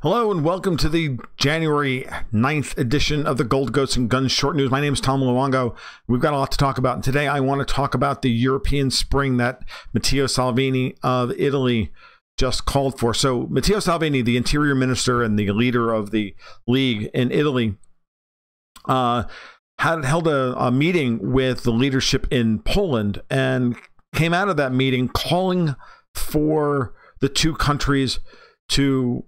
Hello and welcome to the January 9th edition of the Gold Ghosts and Guns Short News. My name is Tom Luongo. We've got a lot to talk about. And today I want to talk about the European spring that Matteo Salvini of Italy just called for. So Matteo Salvini, the interior minister and the leader of the League in Italy, had held a meeting with the leadership in Poland and came out of that meeting calling for the two countries to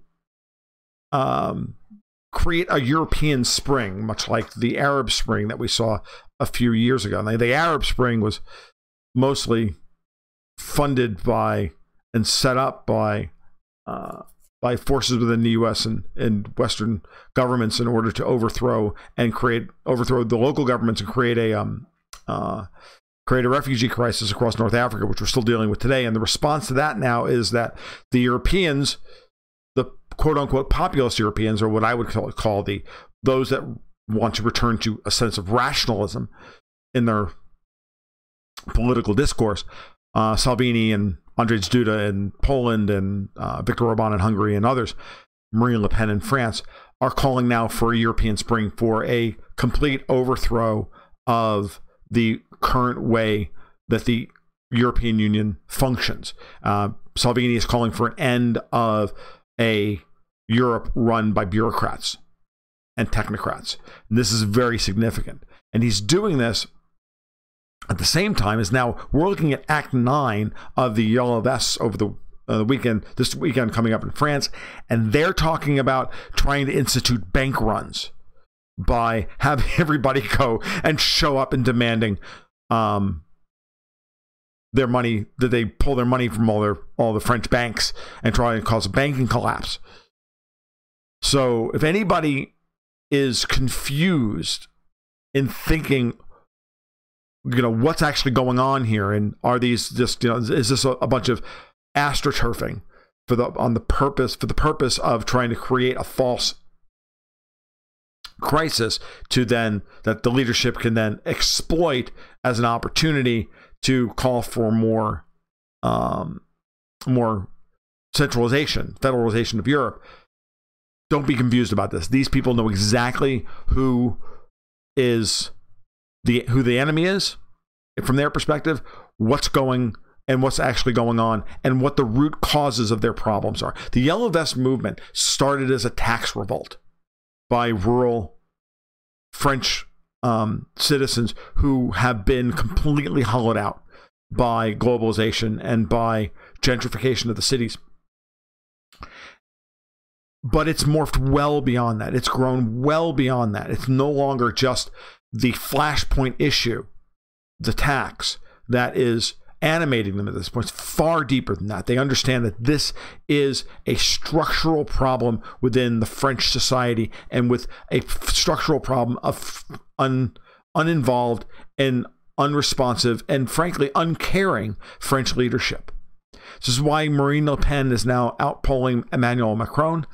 create a European spring, much like the Arab Spring that we saw a few years ago. Now, the Arab Spring was mostly funded by and set up by forces within the U.S. and Western governments in order to overthrow the local governments and create a refugee crisis across North Africa, which we're still dealing with today. And the response to that now is that the Europeans, the quote-unquote populist Europeans, or what I would call those that want to return to a sense of rationalism in their political discourse, Salvini and Andrzej Duda in Poland and Viktor Orban in Hungary and others, Marine Le Pen in France, are calling now for a European spring, for a complete overthrow of the current way that the European Union functions. Salvini is calling for an end of a Europe run by bureaucrats and technocrats. And this is very significant. And he's doing this at the same time as now we're looking at Act 9 of the Yellow Vests over the weekend, this weekend coming up in France. And they're talking about trying to institute bank runs by having everybody go and show up and demanding their money, that they pull their money from all the French banks and try and cause a banking collapse. So if anybody is confused in thinking, what's actually going on here, and are these just, is this a bunch of astroturfing for the purpose of trying to create a false crisis that the leadership can then exploit as an opportunity to call for more federalization of Europe. Don't be confused about this. These people know exactly who the enemy is from their perspective, what's actually going on, and what the root causes of their problems are. The Yellow Vest movement started as a tax revolt by rural French citizens who have been completely hollowed out by globalization and by gentrification of the cities. But it's morphed well beyond that. It's grown well beyond that. It's no longer just the flashpoint issue, the tax, that is animating them at this point. It's far deeper than that. They understand that this is a structural problem within the French society, and with a structural problem of uninvolved and unresponsive and frankly uncaring French leadership. This is why Marine Le Pen is now outpolling Emmanuel Macron,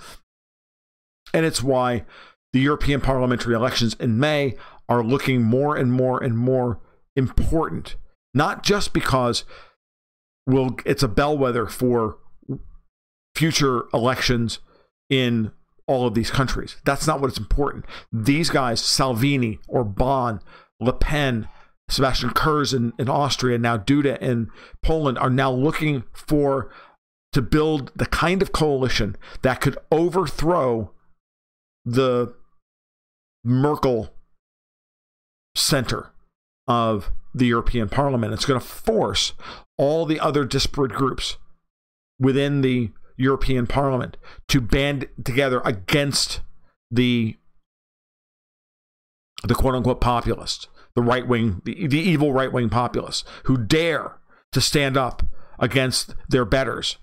and it's why the European parliamentary elections in May are looking more and more and more important. Not just because it's a bellwether for future elections in all of these countries. That's not what it's important. These guys, Salvini, Orban, Le Pen, Sebastian Kurz in Austria, now Duda in Poland, are now looking to build the kind of coalition that could overthrow the Merkel center of the European Parliament. It's going to force all the other disparate groups within the European Parliament to band together against the quote-unquote populists, the right-wing, the evil right-wing populists who dare to stand up against their betters,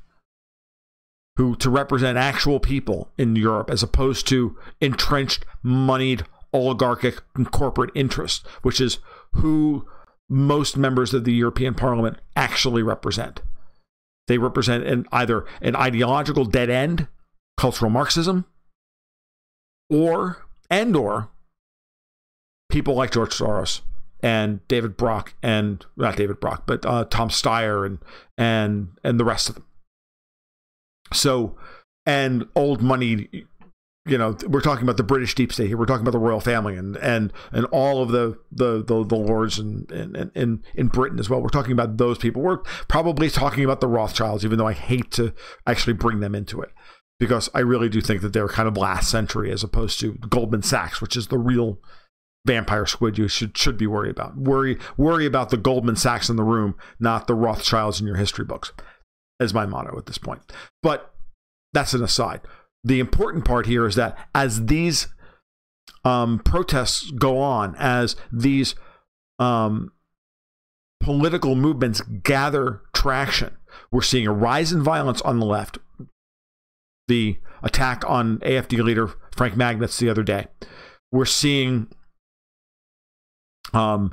to represent actual people in Europe as opposed to entrenched, moneyed, oligarchic and corporate interests, which is who most members of the European Parliament actually represent. They represent either an ideological dead end, cultural Marxism, or people like George Soros and David Brock, and not David Brock, but Tom Steyer and the rest of them. So and old money. We're talking about the British deep state here. We're talking about the royal family and all of the lords in Britain as well. We're talking about those people. We're probably talking about the Rothschilds, even though I hate to actually bring them into it, because I really do think that they're kind of last century as opposed to Goldman Sachs, which is the real vampire squid you should be worried about. Worry about the Goldman Sachs in the room, not the Rothschilds in your history books, is my motto at this point. But that's an aside. The important part here is that as these protests go on, as these political movements gather traction, we're seeing a rise in violence on the left. The attack on AfD leader Frank Magnitz the other day. We're seeing a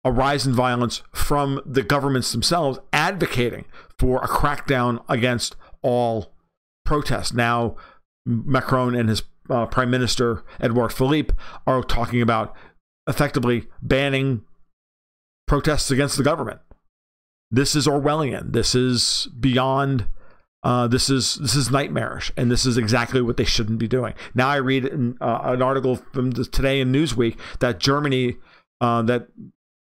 rise in violence from the governments themselves advocating for a crackdown against all protests. Now, Macron and his Prime Minister, Edouard Philippe, are talking about effectively banning protests against the government. This is Orwellian. This is beyond... This is nightmarish, and this is exactly what they shouldn't be doing. Now I read an article from today in Newsweek that Germany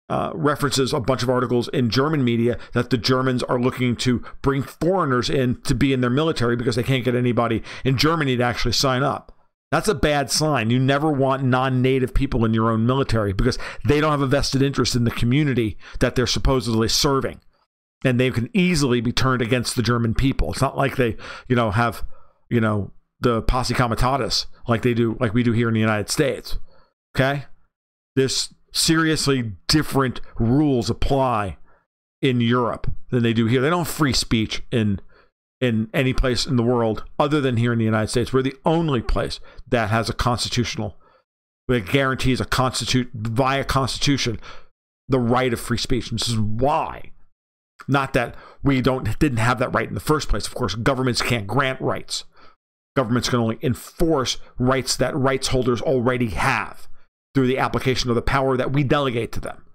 references a bunch of articles in German media that the Germans are looking to bring foreigners in to be in their military because they can't get anybody in Germany to actually sign up. That's a bad sign. You never want non-native people in your own military because they don't have a vested interest in the community that they're supposedly serving. And they can easily be turned against the German people. It's not like they, have, the posse comitatus like we do here in the United States. Okay? There's seriously different rules apply in Europe than they do here. They don't have free speech in any place in the world other than here in the United States. We're the only place that has a constitutional, that guarantees via constitution, the right of free speech. And this is why. Not that we didn't have that right in the first place. Of course, governments can't grant rights. Governments can only enforce rights that rights holders already have through the application of the power that we delegate to them.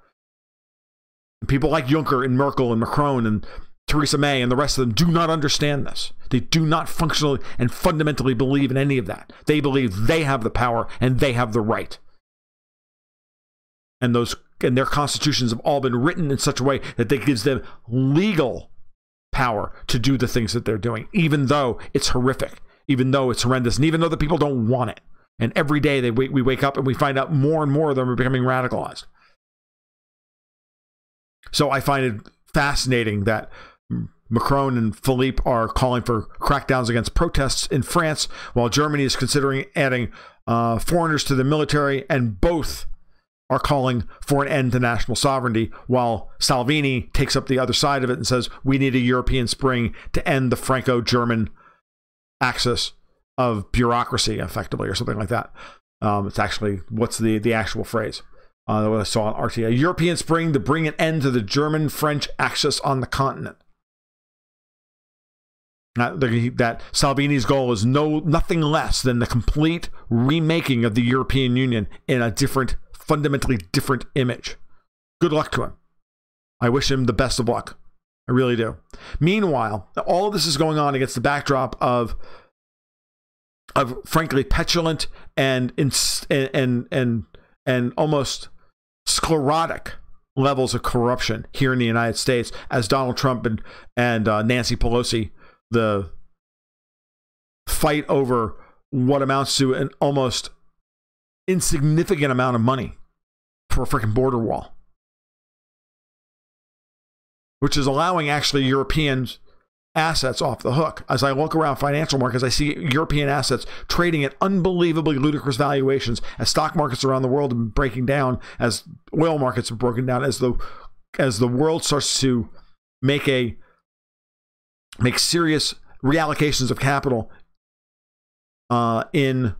And people like Juncker and Merkel and Macron and Theresa May and the rest of them do not understand this. They do not functionally and fundamentally believe in any of that. They believe they have the power and they have the right. And their constitutions have all been written in such a way that it gives them legal power to do the things that they're doing, even though it's horrific, even though it's horrendous, and even though the people don't want it. And every day we wake up and we find out more and more of them are becoming radicalized. So I find it fascinating that Macron and Philippe are calling for crackdowns against protests in France, while Germany is considering adding foreigners to the military, and both are calling for an end to national sovereignty, while Salvini takes up the other side of it and says we need a European spring to end the Franco-German axis of bureaucracy, effectively, or something like that. It's actually, what's the actual phrase? What I saw on RT. A European spring to bring an end to the German-French axis on the continent. That Salvini's goal is nothing less than the complete remaking of the European Union in a fundamentally different image. Good luck to him. I wish him the best of luck. I really do. Meanwhile, all of this is going on against the backdrop of frankly petulant and almost sclerotic levels of corruption here in the United States, as Donald Trump and Nancy Pelosi, the fight over what amounts to an almost insignificant amount of money for a freaking border wall, which is allowing actually European assets off the hook. As I look around financial markets, I see European assets trading at unbelievably ludicrous valuations, as stock markets around the world have been breaking down, as oil markets have broken down, as the world starts to make serious reallocations of capital in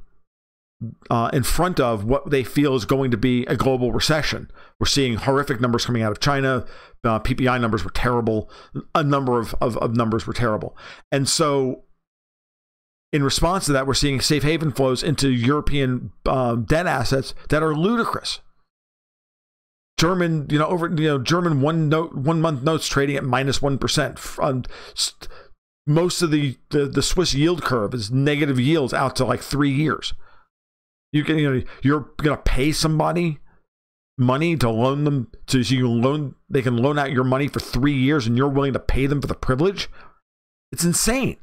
front of what they feel is going to be a global recession. We're seeing horrific numbers coming out of China. PPI numbers were terrible. A number of numbers were terrible. And so in response to that, we're seeing safe haven flows into European debt assets that are ludicrous. German, German 1 month notes trading at -1%. most of the Swiss yield curve is negative yields out to like 3 years. You're going to pay somebody money to loan them so they can loan out your money for 3 years, and you're willing to pay them for the privilege. It's insane.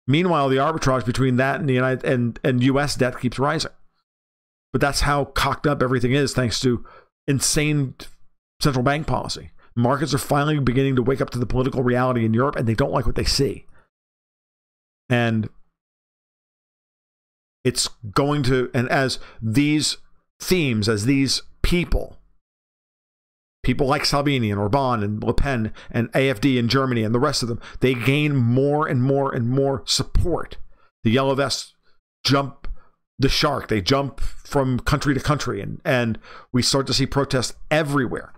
Meanwhile, the arbitrage between that and the and U.S. debt keeps rising. But that's how cocked up everything is, thanks to insane central bank policy. Markets are finally beginning to wake up to the political reality in Europe, and they don't like what they see. And it's going to, and as these themes, as these people like Salvini and Orban and Le Pen and AfD in Germany and the rest of them, they gain more and more and more support. The yellow vests jump the shark. They jump from country to country, and we start to see protests everywhere.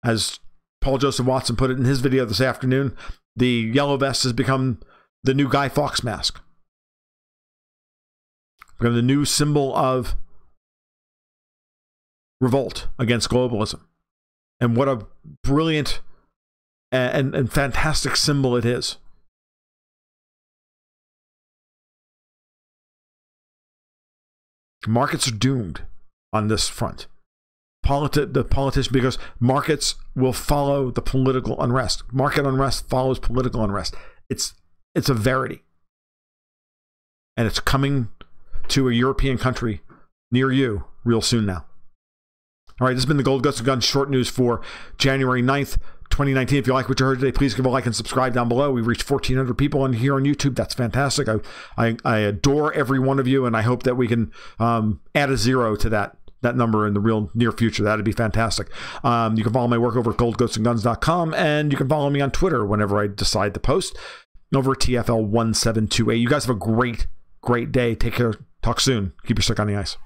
As Paul Joseph Watson put it in his video this afternoon, the yellow vest has become the new Guy Fawkes mask. Become the new symbol of revolt against globalism. And what a brilliant and fantastic symbol it is. Markets are doomed on this front. The politician, because markets will follow the political unrest. Market unrest follows political unrest. It's a verity. And it's coming to a European country near you real soon now. All right, this has been the Gold, Guts, and Guns short news for January 9th, 2019. If you like what you heard today, please give a like and subscribe down below. We've reached 1,400 people on here on YouTube. That's fantastic. I adore every one of you, and I hope that we can add a 0 to that number in the real near future. That'd be fantastic. You can follow my work over at goldgoatsandguns.com, and you can follow me on Twitter whenever I decide to post over at TFL1728. You guys have a great day. Take care. Talk soon. Keep your stick on the ice.